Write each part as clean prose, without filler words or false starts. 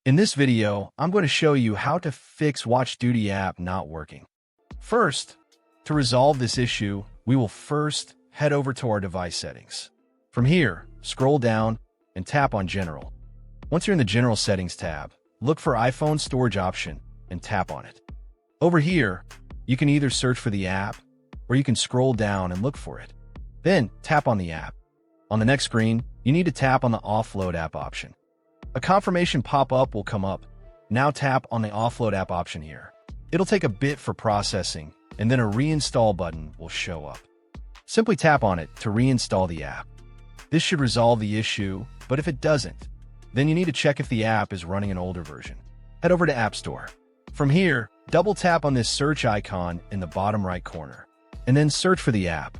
In this video, I'm going to show you how to fix WatchDuty app not working. First, to resolve this issue, we will first head over to our device settings. From here, scroll down and tap on General. Once you're in the General Settings tab, look for iPhone Storage option and tap on it. Over here, you can either search for the app or you can scroll down and look for it. Then tap on the app. On the next screen, you need to tap on the Offload app option. A confirmation pop-up will come up. Now tap on the Offload app option here. It'll take a bit for processing, and then a reinstall button will show up. Simply tap on it to reinstall the app. This should resolve the issue, but if it doesn't, then you need to check if the app is running an older version. Head over to App Store. From here, double tap on this search icon in the bottom right corner, and then search for the app.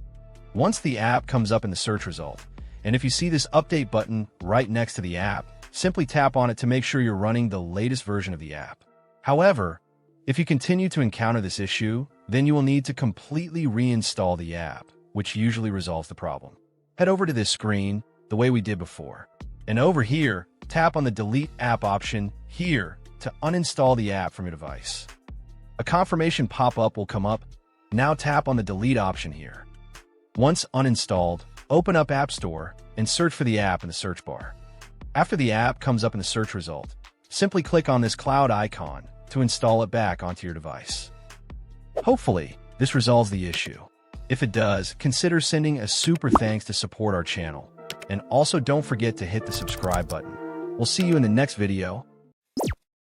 Once the app comes up in the search result, and if you see this update button right next to the app, simply tap on it to make sure you're running the latest version of the app. However, if you continue to encounter this issue, then you will need to completely reinstall the app, which usually resolves the problem. Head over to this screen the way we did before. And over here, tap on the Delete App option here to uninstall the app from your device. A confirmation pop-up will come up. Now tap on the Delete option here. Once uninstalled, open up App Store and search for the app in the search bar. After the app comes up in the search result, simply click on this cloud icon to install it back onto your device. Hopefully, this resolves the issue. If it does, consider sending a super thanks to support our channel. And also don't forget to hit the subscribe button. We'll see you in the next video.